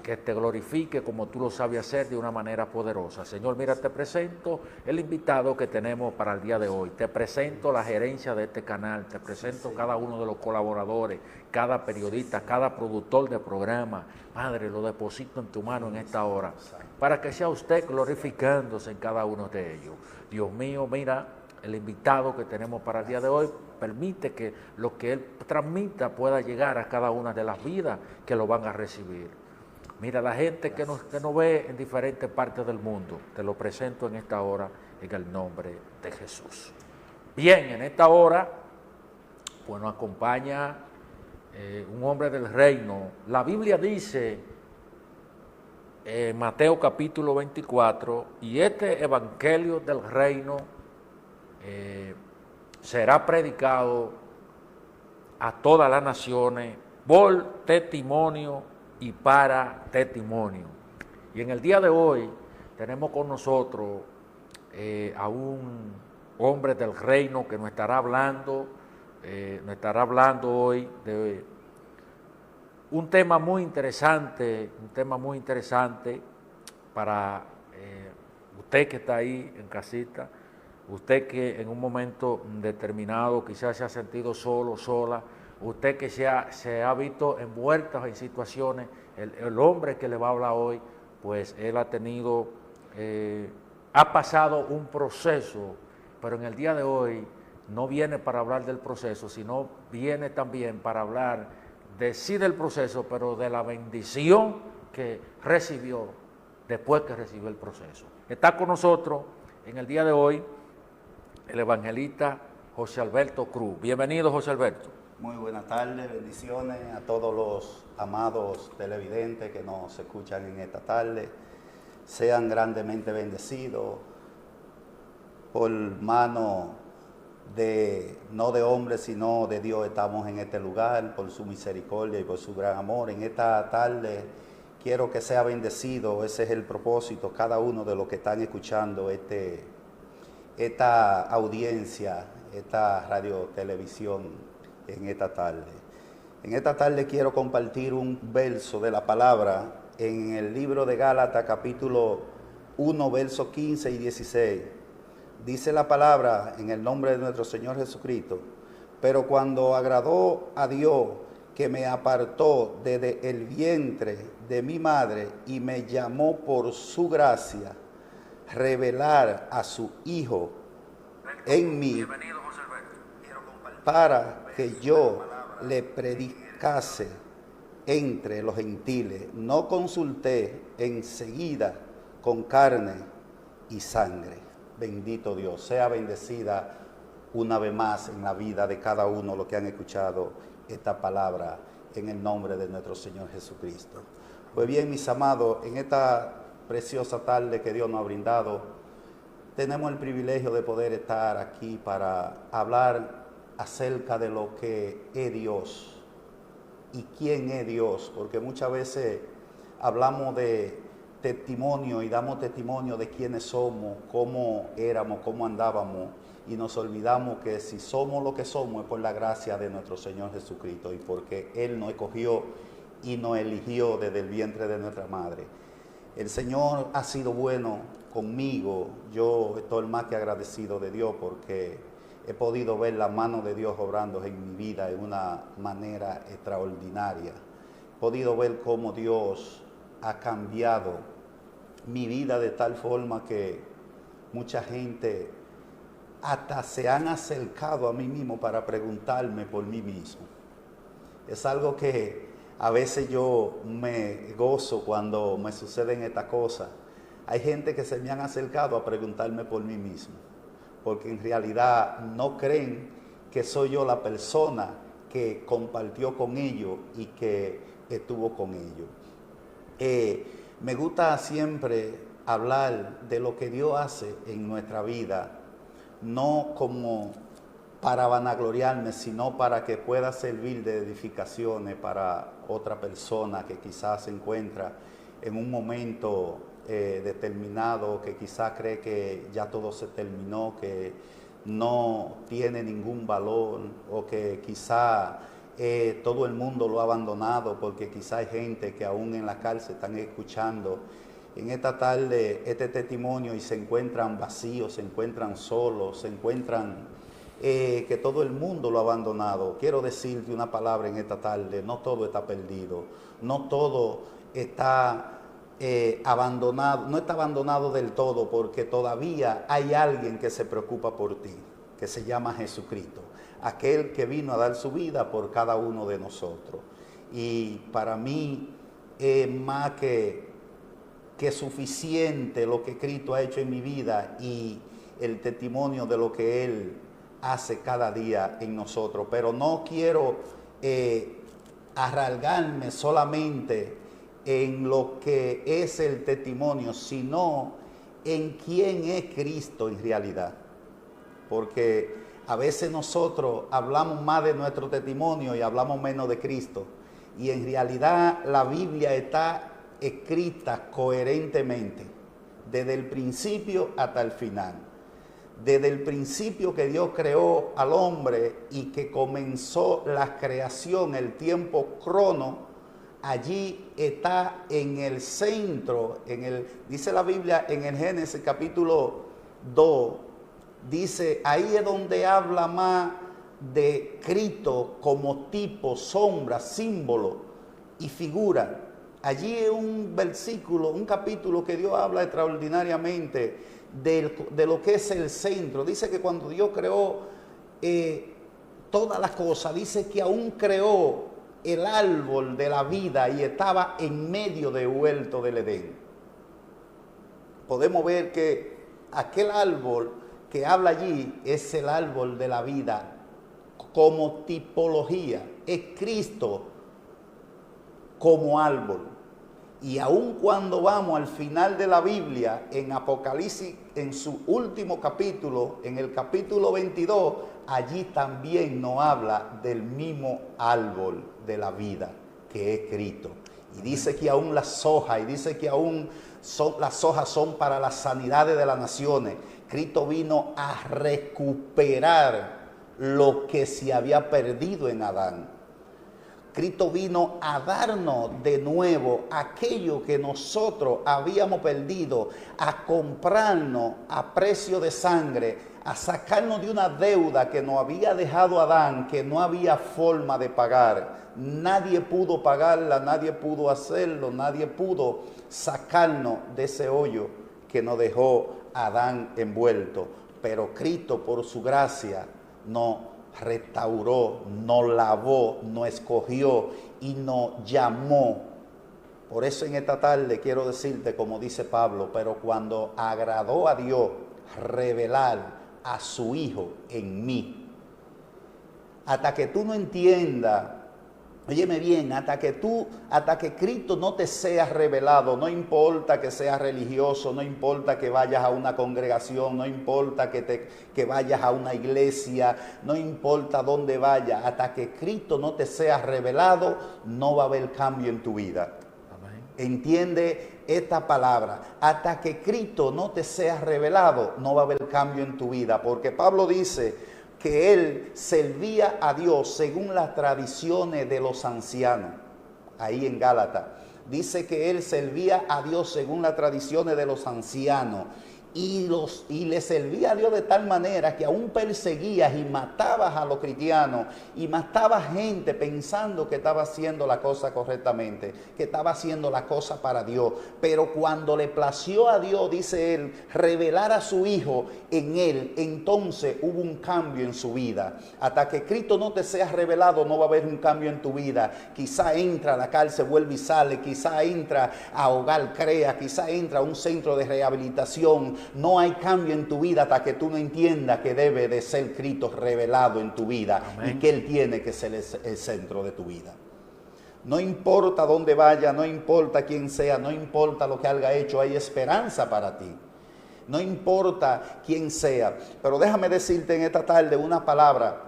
que te glorifique como tú lo sabes hacer de una manera poderosa. Señor, mira, te presento el invitado que tenemos para el día de hoy. Te presento la gerencia de este canal, te presento cada uno de los colaboradores, cada periodista, cada productor de programa. Padre, lo deposito en tu mano en esta hora, para que sea usted glorificándose en cada uno de ellos. Dios mío, mira, el invitado que tenemos para el día de hoy permite que lo que él transmita pueda llegar a cada una de las vidas que lo van a recibir. Mira, la gente que nos ve en diferentes partes del mundo, te lo presento en esta hora en el nombre de Jesús. Bien, en esta hora, pues nos acompaña un hombre del reino. La Biblia dice en Mateo capítulo 24, y este evangelio del reino será predicado a todas las naciones por testimonio y para testimonio. Y en el día de hoy tenemos con nosotros a un hombre del reino que nos estará hablando hoy de un tema muy interesante, para usted que está ahí en casita, usted que en un momento determinado quizás se ha sentido solo, sola, usted que se ha visto envuelto en situaciones. El hombre que le va a hablar hoy, pues él ha pasado un proceso, pero en el día de hoy no viene para hablar del proceso, sino viene también para hablar del proceso, pero de la bendición que recibió después que recibió el proceso. Está con nosotros en el día de hoy el evangelista José Alberto Cruz. Bienvenido, José Alberto. Muy buenas tardes, bendiciones a todos los amados televidentes que nos escuchan en esta tarde. Sean grandemente bendecidos por mano no de hombres, sino de Dios. Estamos en este lugar por su misericordia y por su gran amor. En esta tarde quiero que sea bendecido, ese es el propósito, cada uno de los que están escuchando esta audiencia, esta radio televisión en esta tarde. En esta tarde quiero compartir un verso de la palabra en el libro de Gálatas capítulo 1, versos 15 y 16. Dice la palabra en el nombre de nuestro Señor Jesucristo: pero cuando agradó a Dios, que me apartó desde el vientre de mi madre y me llamó por su gracia, revelar a su Hijo en mí, para que yo le predicase entre los gentiles, no consulté enseguida con carne y sangre. Bendito Dios, sea bendecida una vez más en la vida de cada uno los que han escuchado esta palabra en el nombre de nuestro Señor Jesucristo. Pues bien, mis amados, en esta preciosa tarde que Dios nos ha brindado, tenemos el privilegio de poder estar aquí para hablar acerca de lo que es Dios y quién es Dios, porque muchas veces hablamos de testimonio y damos testimonio de quiénes somos, cómo éramos, cómo andábamos, y nos olvidamos que si somos lo que somos es por la gracia de nuestro Señor Jesucristo y porque Él nos escogió y nos eligió desde el vientre de nuestra madre. El Señor ha sido bueno conmigo. Yo estoy más que agradecido de Dios porque he podido ver la mano de Dios obrando en mi vida de una manera extraordinaria. He podido ver cómo Dios ha cambiado mi vida de tal forma que mucha gente hasta se han acercado a mí mismo para preguntarme por mí mismo. Es algo que a veces yo me gozo cuando me suceden estas cosas. Hay gente que se me han acercado a preguntarme por mí mismo, porque en realidad no creen que soy yo la persona que compartió con ellos y que estuvo con ellos. Me gusta siempre hablar de lo que Dios hace en nuestra vida, no como para vanagloriarme, sino para que pueda servir de edificaciones para otra persona que quizás se encuentra en un momento determinado, que quizás cree que ya todo se terminó, que no tiene ningún valor, o que quizás todo el mundo lo ha abandonado, porque quizá hay gente que aún en la cárcel están escuchando en esta tarde este testimonio y se encuentran vacíos, se encuentran solos, se encuentran que todo el mundo lo ha abandonado. Quiero decirte una palabra en esta tarde: no todo está perdido, no todo está abandonado, no está abandonado del todo, porque todavía hay alguien que se preocupa por ti, que se llama Jesucristo, aquel que vino a dar su vida por cada uno de nosotros. Y para mí es más que suficiente lo que Cristo ha hecho en mi vida y el testimonio de lo que Él hace cada día en nosotros. Pero no quiero arraigarme solamente en lo que es el testimonio, sino en quién es Cristo en realidad. Porque a veces nosotros hablamos más de nuestro testimonio y hablamos menos de Cristo. Y en realidad la Biblia está escrita coherentemente, desde el principio hasta el final. Desde el principio que Dios creó al hombre y que comenzó la creación, el tiempo crono, allí está en el centro, dice la Biblia en el Génesis capítulo 2, dice, ahí es donde habla más de Cristo como tipo, sombra, símbolo y figura. Allí es un versículo, un capítulo que Dios habla extraordinariamente de lo que es el centro. Dice que cuando Dios creó todas las cosas, dice que aún creó el árbol de la vida y estaba en medio del huerto del Edén. Podemos ver que aquel árbol que habla allí es el árbol de la vida como tipología, es Cristo como árbol. Y aun cuando vamos al final de la Biblia, en Apocalipsis, en su último capítulo, en el capítulo 22, allí también nos habla del mismo árbol de la vida, que es Cristo. Y dice que aún las hojas, y dice que aún las hojas son para las sanidades de las naciones. Cristo vino a recuperar lo que se había perdido en Adán. Cristo vino a darnos de nuevo aquello que nosotros habíamos perdido, a comprarnos a precio de sangre, a sacarnos de una deuda que nos había dejado Adán, que no había forma de pagar. Nadie pudo pagarla, nadie pudo hacerlo, nadie pudo sacarnos de ese hoyo que nos dejó Adán envuelto. Pero Cristo, por su gracia, nos restauró, nos lavó, nos escogió y nos llamó. Por eso en esta tarde quiero decirte, como dice Pablo, pero cuando agradó a Dios revelar a su Hijo en mí. Hasta que tú no entiendas, óyeme bien, hasta que Cristo no te sea revelado, no importa que seas religioso, no importa que vayas a una congregación, no importa que vayas a una iglesia, no importa dónde vayas, hasta que Cristo no te sea revelado, no va a haber cambio en tu vida. Amén. Entiende esta palabra: hasta que Cristo no te sea revelado, no va a haber cambio en tu vida, porque Pablo dice que él servía a Dios según las tradiciones de los ancianos. Ahí en Gálatas dice que él servía a Dios según las tradiciones de los ancianos y le servía a Dios de tal manera que aún perseguías y matabas a los cristianos y matabas gente pensando que estaba haciendo la cosa correctamente, que estaba haciendo la cosa para Dios. Pero cuando le plació a Dios, dice él, revelar a su Hijo en él, entonces hubo un cambio en su vida. Hasta que Cristo no te sea revelado, no va a haber un cambio en tu vida. Quizá entra a la cárcel, vuelve y sale, quizá entra a Hogar Crea, quizá entra a un centro de rehabilitación. No hay cambio en tu vida hasta que tú no entiendas que debe de ser Cristo revelado en tu vida. Amén. Y que Él tiene que ser el centro de tu vida. No importa dónde vaya, no importa quién sea, no importa lo que haya hecho, hay esperanza para ti. No importa quién sea. Pero déjame decirte en esta tarde una palabra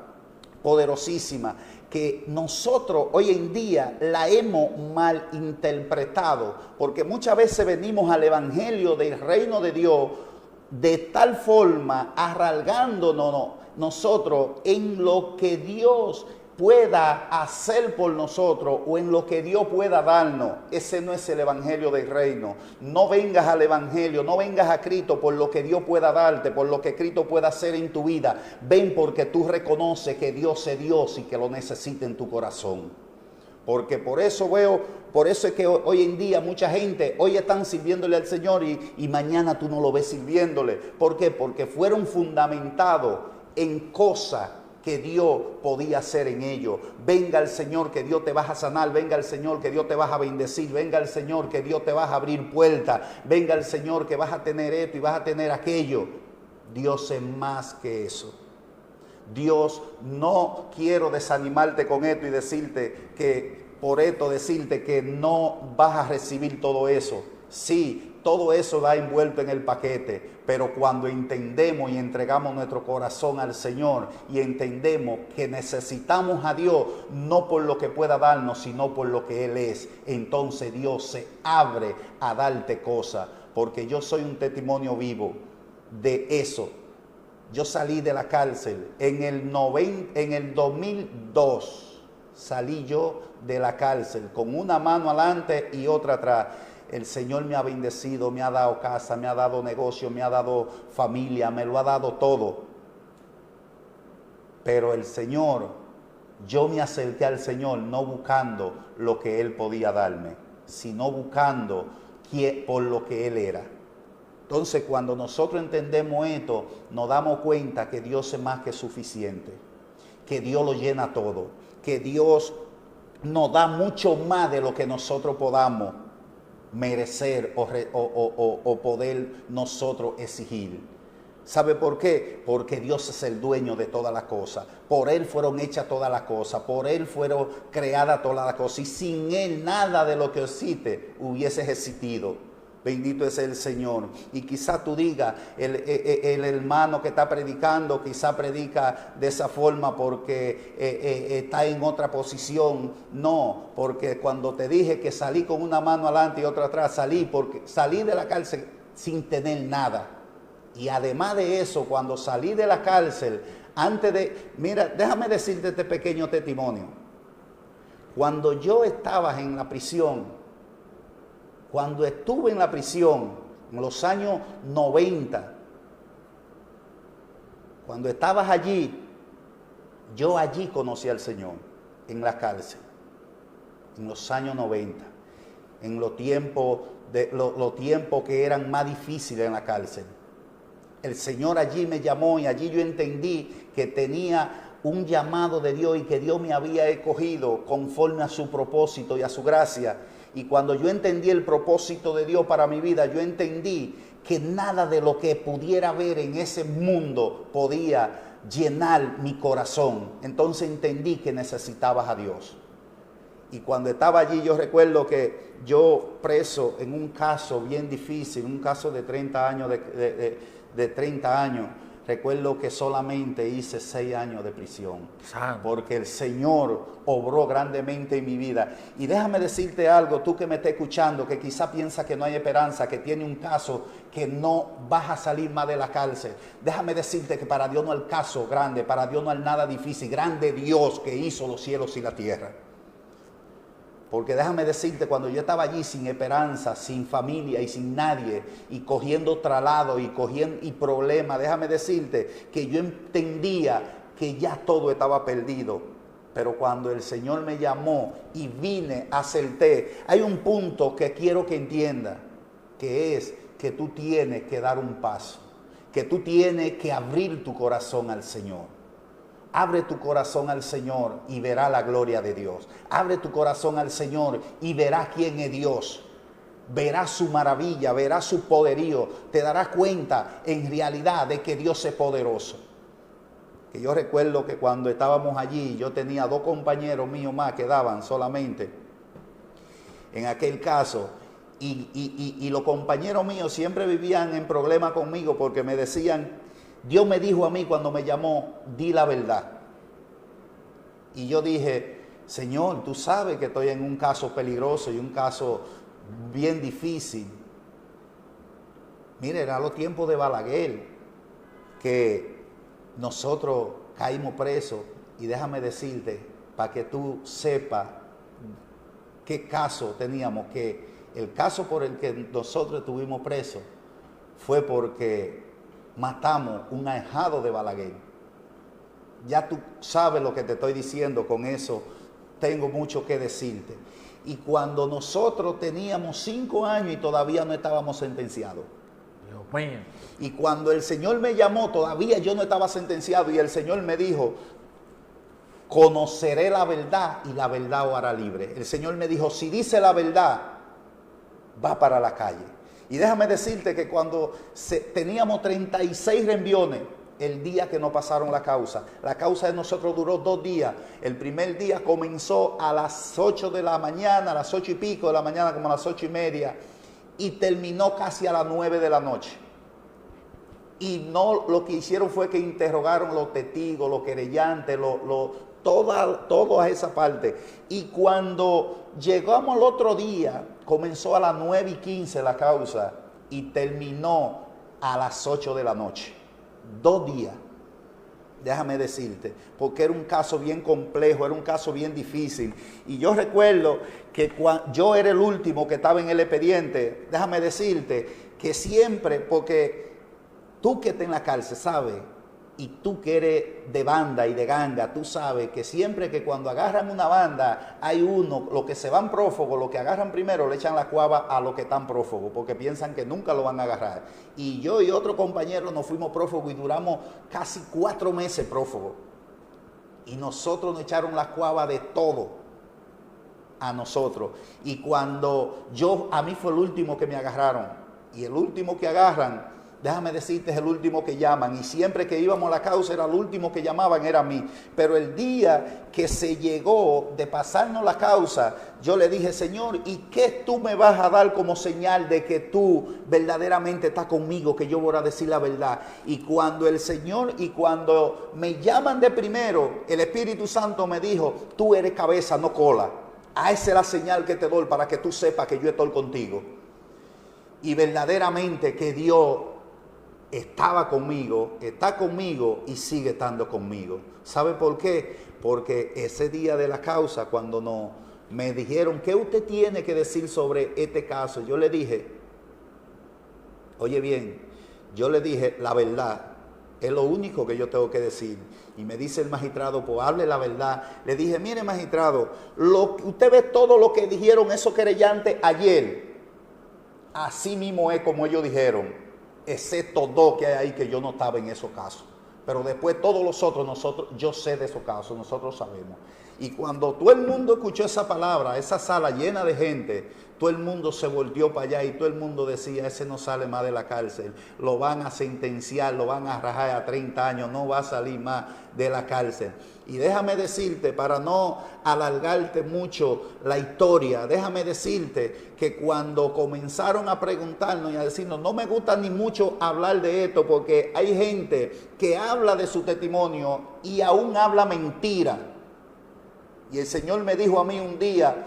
poderosísima que nosotros hoy en día la hemos mal interpretado, porque muchas veces venimos al evangelio del reino de Dios de tal forma arraigándonos nosotros en lo que Dios pueda hacer por nosotros o en lo que Dios pueda darnos. Ese no es el evangelio del reino. No vengas al evangelio, no vengas a Cristo por lo que Dios pueda darte, por lo que Cristo pueda hacer en tu vida. Ven porque tú reconoces que Dios es Dios y que lo necesita en tu corazón. Porque por eso es que hoy en día mucha gente, hoy están sirviéndole al Señor y mañana tú no lo ves sirviéndole. ¿Por qué? Porque fueron fundamentados en cosas que Dios podía hacer en ellos. Venga el Señor que Dios te va a sanar, venga el Señor que Dios te va a bendecir, venga el Señor que Dios te va a abrir puertas, venga el Señor que vas a tener esto y vas a tener aquello. Dios es más que eso. Dios, no quiero desanimarte con esto y decirte que no vas a recibir todo eso. Sí, todo eso va envuelto en el paquete, pero cuando entendemos y entregamos nuestro corazón al Señor y entendemos que necesitamos a Dios no por lo que pueda darnos, sino por lo que Él es, entonces Dios se abre a darte cosas, porque yo soy un testimonio vivo de eso. Yo salí de la cárcel en el 2002, salí yo de la cárcel con una mano adelante y otra atrás. El Señor me ha bendecido, me ha dado casa, me ha dado negocio, me ha dado familia, me lo ha dado todo. Pero el Señor, yo me acerqué al Señor no buscando lo que Él podía darme, sino buscando por lo que Él era. Entonces, cuando nosotros entendemos esto, nos damos cuenta que Dios es más que suficiente, que Dios lo llena todo, que Dios nos da mucho más de lo que nosotros podamos merecer o poder nosotros exigir. ¿Sabe por qué? Porque Dios es el dueño de todas las cosas. Por Él fueron hechas todas las cosas. Por Él fueron creadas todas las cosas. Y sin Él nada de lo que existe hubiese existido. Bendito es el Señor. Y quizá tú digas, el hermano que está predicando, quizá predica de esa forma porque está en otra posición. No, porque cuando te dije que salí con una mano adelante y otra atrás, salí de la cárcel sin tener nada. Y además de eso, cuando salí de la cárcel, mira, déjame decirte este pequeño testimonio. Cuando yo estaba en la prisión, cuando estuve en la prisión, en los años 90, cuando estabas allí, yo allí conocí al Señor, en la cárcel, en los años 90, en los tiempos que eran más difíciles en la cárcel. El Señor allí me llamó y allí yo entendí que tenía un llamado de Dios y que Dios me había escogido conforme a su propósito y a su gracia. Y cuando yo entendí el propósito de Dios para mi vida, yo entendí que nada de lo que pudiera ver en ese mundo podía llenar mi corazón. Entonces entendí que necesitabas a Dios. Y cuando estaba allí, yo recuerdo que yo preso en un caso bien difícil, un caso de 30 años, de 30 años, recuerdo que solamente hice 6 años de prisión. Porque el Señor obró grandemente en mi vida. Y déjame decirte algo, tú que me estás escuchando, que quizá piensa que no hay esperanza, que tiene un caso que no vas a salir más de la cárcel. Déjame decirte que para Dios no hay caso grande, para Dios no hay nada difícil. Grande Dios que hizo los cielos y la tierra. Porque déjame decirte, cuando yo estaba allí sin esperanza, sin familia y sin nadie, y cogiendo traslado y problemas, déjame decirte que yo entendía que ya todo estaba perdido. Pero cuando el Señor me llamó y vine a hacerte, hay un punto que quiero que entienda, que es que tú tienes que dar un paso, que tú tienes que abrir tu corazón al Señor. Abre tu corazón al Señor y verás la gloria de Dios. Abre tu corazón al Señor y verás quién es Dios. Verás su maravilla, verás su poderío. Te darás cuenta en realidad de que Dios es poderoso. Que yo recuerdo que cuando estábamos allí, yo tenía 2 compañeros míos más que daban solamente en aquel caso. Y los compañeros míos siempre vivían en problemas conmigo porque me decían, Dios me dijo a mí cuando me llamó, di la verdad. Y yo dije, Señor, tú sabes que estoy en un caso peligroso y un caso bien difícil. Mire, era los tiempos de Balaguer, que nosotros caímos presos. Y déjame decirte, para que tú sepas qué caso teníamos, que el caso por el que nosotros estuvimos presos fue porque matamos un ahijado de Balaguer. Ya tú sabes lo que te estoy diciendo, con eso tengo mucho que decirte. Y cuando nosotros teníamos 5 años y todavía no estábamos sentenciados. Dios mío. Y cuando el Señor me llamó, todavía yo no estaba sentenciado, y el Señor me dijo: conoceré la verdad y la verdad os hará libre. El Señor me dijo: si dice la verdad, va para la calle. Y déjame decirte que cuando teníamos 36 renviones, el día que nos pasaron la causa de nosotros duró 2 días. El primer día comenzó a las 8 de la mañana, a las 8 y pico de la mañana, como a las 8 y media, y terminó casi a las 9 de la noche. Y no, lo que hicieron fue que interrogaron los testigos, los querellantes, toda esa parte. Y cuando llegamos al otro día, comenzó a las 9 y 15 la causa y terminó a las 8 de la noche. 2 días, déjame decirte, porque era un caso bien complejo, era un caso bien difícil. Y yo recuerdo que yo era el último que estaba en el expediente. Déjame decirte que siempre, porque tú que estás en la cárcel, ¿sabes? Y tú que eres de banda y de ganga, tú sabes que siempre que cuando agarran una banda, hay uno, los que se van prófugos, los que agarran primero, le echan la cuava a los que están prófugos, porque piensan que nunca lo van a agarrar. Y yo y otro compañero nos fuimos prófugos y duramos casi 4 meses prófugos. Y nosotros nos echaron la cuava de todo a nosotros. Y cuando a mí fue el último que me agarraron. Y el último que agarran, déjame decirte, es el último que llaman. Y siempre que íbamos a la causa era el último que llamaban, era a mí. Pero el día que se llegó de pasarnos la causa, yo le dije: Señor, ¿y qué tú me vas a dar como señal de que tú verdaderamente estás conmigo, que yo voy a decir la verdad? Y cuando el Señor, y cuando me llaman de primero, el Espíritu Santo me dijo: tú eres cabeza, no cola. A esa es la señal que te doy para que tú sepas que yo estoy contigo. Y verdaderamente que Dios estaba conmigo, está conmigo y sigue estando conmigo. ¿Sabe por qué? Porque ese día de la causa, cuando me dijeron: ¿qué usted tiene que decir sobre este caso? Yo le dije, oye bien, yo le dije: la verdad es lo único que yo tengo que decir. Y me dice el magistrado: pues hable la verdad. Le dije: mire, magistrado, usted ve todo lo que dijeron esos querellantes ayer. Así mismo es como ellos dijeron, excepto 2 que hay ahí que yo no estaba en esos casos. Pero después todos los otros, yo sé de esos casos, nosotros sabemos. Y cuando todo el mundo escuchó esa palabra, esa sala llena de gente, todo el mundo se volteó para allá y todo el mundo decía: ese no sale más de la cárcel, lo van a sentenciar, lo van a rajar a 30 años, no va a salir más de la cárcel. Y déjame decirte, para no alargarte mucho la historia, déjame decirte que cuando comenzaron a preguntarnos y a decirnos: no me gusta ni mucho hablar de esto, porque hay gente que habla de su testimonio y aún habla mentira. Y el Señor me dijo a mí un día: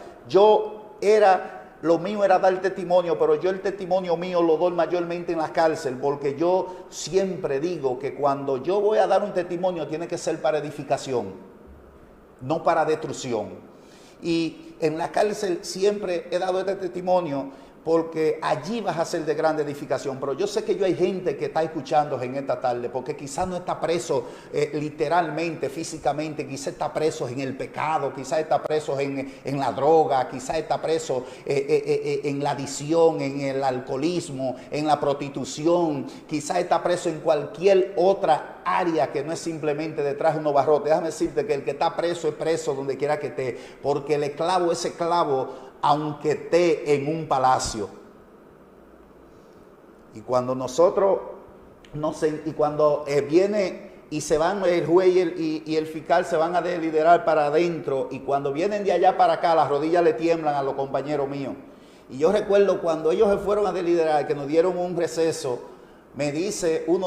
lo mío era dar testimonio, pero yo el testimonio mío lo doy mayormente en la cárcel, porque yo siempre digo que cuando yo voy a dar un testimonio tiene que ser para edificación, no para destrucción. Y en la cárcel siempre he dado este testimonio porque allí vas a ser de gran edificación. Pero yo sé que hay gente que está escuchando en esta tarde, porque quizás no está preso literalmente, físicamente, quizás está preso en el pecado, quizás está preso en la droga, quizás está preso en la adicción, en el alcoholismo, en la prostitución, quizás está preso en cualquier otra área que no es simplemente detrás de unos barrotes. Déjame decirte que el que está preso es preso donde quiera que esté, porque el esclavo es esclavo aunque esté en un palacio. Y cuando nosotros, cuando viene y se van el juez y el fiscal, se van a deliberar para adentro, y cuando vienen de allá para acá, las rodillas le tiemblan a los compañeros míos. Y yo recuerdo cuando ellos se fueron a deliberar, que nos dieron un receso Me dice un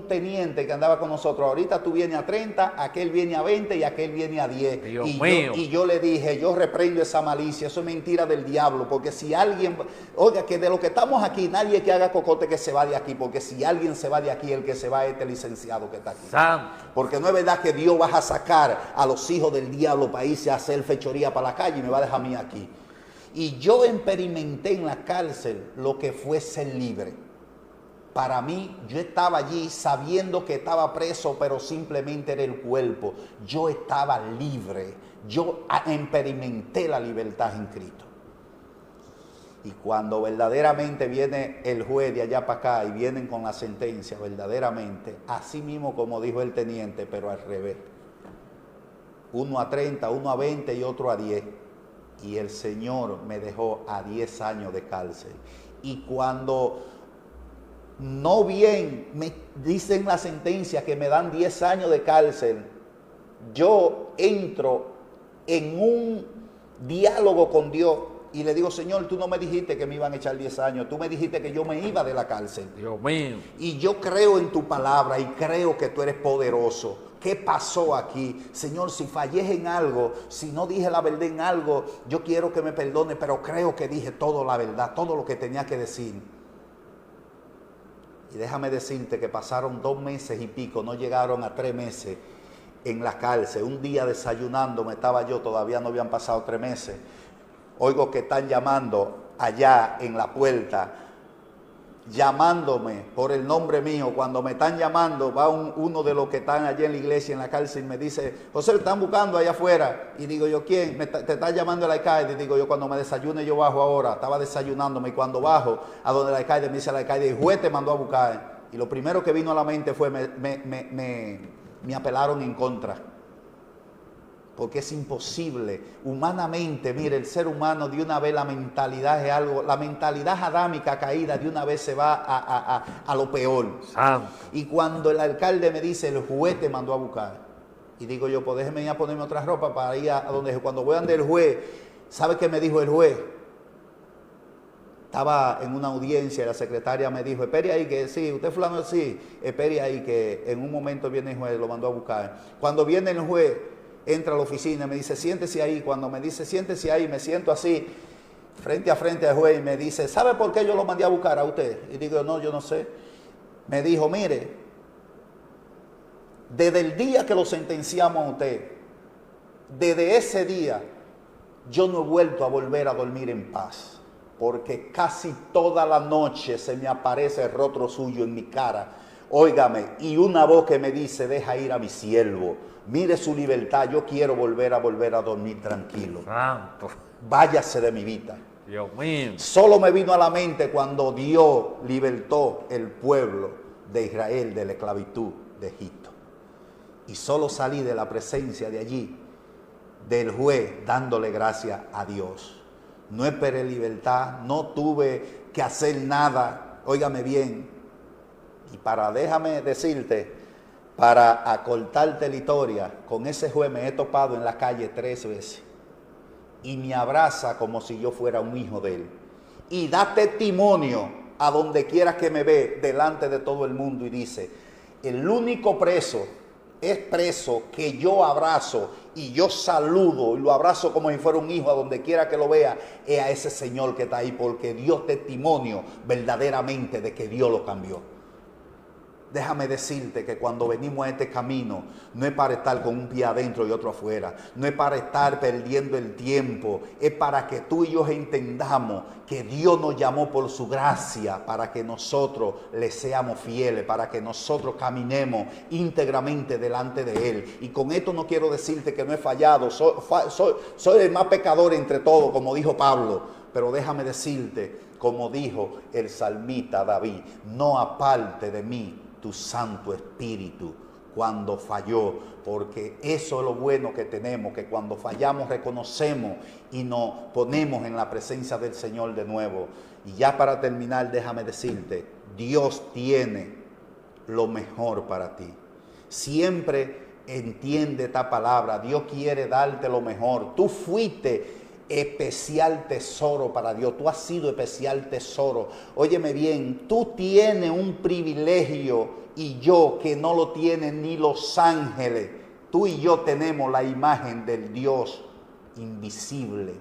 teniente que andaba con nosotros, ahorita tú vienes a 30, aquel viene a 20 y aquel viene a 10. Dios mío. Y yo le dije, yo reprendo esa malicia, eso es mentira del diablo, porque si alguien, oiga, que de lo que estamos aquí, nadie que haga cocote que se va de aquí, porque si alguien se va de aquí, el que se va es este licenciado que está aquí. Santo. Porque no es verdad que Dios va a sacar a los hijos del diablo para irse a hacer fechoría para la calle y me va a dejar a mí aquí. Y yo experimenté en la cárcel lo que fue ser libre. Para mí, yo estaba allí sabiendo que estaba preso, pero simplemente era el cuerpo. Yo estaba libre. Yo experimenté la libertad en Cristo. Y cuando verdaderamente viene el juez de allá para acá y vienen con la sentencia, verdaderamente, así mismo como dijo el teniente, pero al revés. Uno a 30, uno a 20 y otro a 10. Y el Señor me dejó a 10 años de cárcel. Y cuando no bien me dicen la sentencia que me dan 10 años de cárcel, yo entro en un diálogo con Dios y le digo, Señor, tú no me dijiste que me iban a echar 10 años, tú me dijiste que yo me iba de la cárcel. Dios mío. Y yo creo en tu palabra y creo que tú eres poderoso. ¿Qué pasó aquí? Señor, si fallé en algo, si no dije la verdad en algo, yo quiero que me perdone, pero creo que dije toda la verdad, todo lo que tenía que decir. Y déjame decirte que pasaron 2 meses y pico, no llegaron a 3 meses en la cárcel. Un día desayunándome estaba yo, todavía no habían pasado 3 meses. Oigo que están llamando allá en la puerta, llamándome por el nombre mío. Cuando me están llamando, va uno de los que están allí en la iglesia, en la cárcel, y me dice, José, me están buscando allá afuera. Y digo yo, ¿quién? Te está llamando el alcalde. Y digo yo, cuando me desayune yo bajo ahora. Estaba desayunándome y cuando bajo a donde el alcalde, me dice el alcalde, el juez te mandó a buscar. Y lo primero que vino a la mente fue, me apelaron en contra. Porque es imposible, humanamente, mire, el ser humano de una vez la mentalidad es algo, la mentalidad adámica caída de una vez se va a lo peor. Santo. Y cuando el alcalde me dice, el juez te mandó a buscar, y digo yo, pues déjeme ir a ponerme otra ropa para ir a donde, cuando voy a donde el juez, ¿sabe qué me dijo el juez? Estaba en una audiencia y la secretaria me dijo, espere ahí que sí, usted fulano sí, espere ahí que en un momento viene el juez, lo mandó a buscar. Cuando viene el juez, entra a la oficina y me dice, siéntese ahí. Cuando me dice, siéntese ahí, me siento así, frente a frente al juez, y me dice, ¿sabe por qué yo lo mandé a buscar a usted? Y digo, no, yo no sé. Me dijo, mire, desde el día que lo sentenciamos a usted, desde ese día, yo no he vuelto a volver a dormir en paz, porque casi toda la noche se me aparece el rostro suyo en mi cara, óigame, y una voz que me dice, deja ir a mi siervo, mire su libertad, yo quiero volver a dormir tranquilo. Santo. Váyase de mi vida. Dios mío. Solo me vino a la mente cuando Dios libertó el pueblo de Israel de la esclavitud de Egipto. Y solo salí de la presencia de allí, del juez, dándole gracias a Dios. No esperé libertad, no tuve que hacer nada, óigame bien. Y déjame decirte, para acortarte la historia, con ese juez me he topado en la calle 3 veces. Y me abraza como si yo fuera un hijo de él. Y da testimonio a donde quiera que me ve, delante de todo el mundo, y dice, el único preso es preso que yo abrazo y yo saludo y lo abrazo como si fuera un hijo a donde quiera que lo vea, es a ese señor que está ahí, porque dio testimonio verdaderamente de que Dios lo cambió. Déjame decirte que cuando venimos a este camino, no es para estar con un pie adentro y otro afuera, no es para estar perdiendo el tiempo, es para que tú y yo entendamos que Dios nos llamó por su gracia, para que nosotros le seamos fieles, para que nosotros caminemos íntegramente delante de Él. Y con esto no quiero decirte que no he fallado, soy el más pecador entre todos, como dijo Pablo, pero déjame decirte, como dijo el salmista David, no aparte de mí tu Santo Espíritu cuando falló, porque eso es lo bueno que tenemos, que cuando fallamos reconocemos y nos ponemos en la presencia del Señor de nuevo. Y ya para terminar, déjame decirte, Dios tiene lo mejor para ti. Siempre entiende esta palabra, Dios quiere darte lo mejor. Tú fuiste especial tesoro para Dios. Tú has sido especial tesoro. Óyeme bien, tú tienes un privilegio y yo que no lo tienen ni los ángeles. Tú y yo tenemos la imagen del Dios invisible.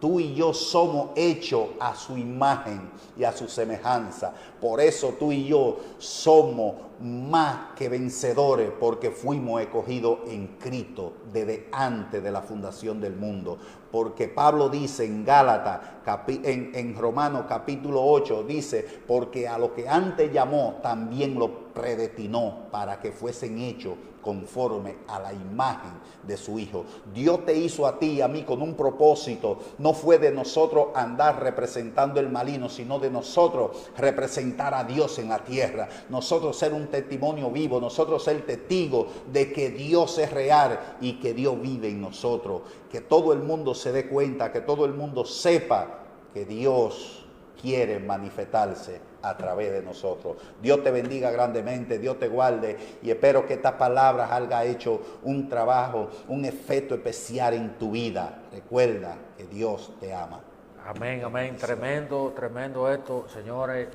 Tú y yo somos hechos a su imagen y a su semejanza. Por eso tú y yo somos más que vencedores, porque fuimos escogidos en Cristo desde antes de la fundación del mundo. Porque Pablo dice en Gálatas, en Romanos capítulo 8, dice, porque a lo que antes llamó también lo predestinó para que fuesen hechos conforme a la imagen de su Hijo. Dios te hizo a ti y a mí con un propósito. No fue de nosotros andar representando el maligno, sino de nosotros representar a Dios en la tierra. Nosotros ser un testimonio vivo, nosotros ser testigos de que Dios es real y que Dios vive en nosotros. Que todo el mundo se dé cuenta, que todo el mundo sepa que Dios quiere manifestarse a través de nosotros. Dios te bendiga grandemente, Dios te guarde, y espero que estas palabras haya hecho un trabajo, un efecto especial en tu vida. Recuerda que Dios te ama. Amén, amén. Tremendo, tremendo esto, señores.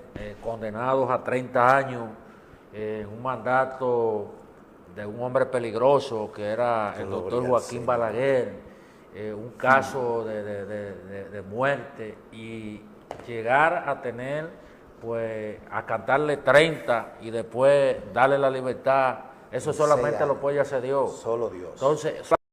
Condenados a 30 años en un mandato de un hombre peligroso que era el doctor Joaquín Balaguer, un caso de muerte, y llegar a tener, pues, a cantarle 30 y después darle la libertad. Eso solamente lo puede hacer Dios. Solo Dios. Entonces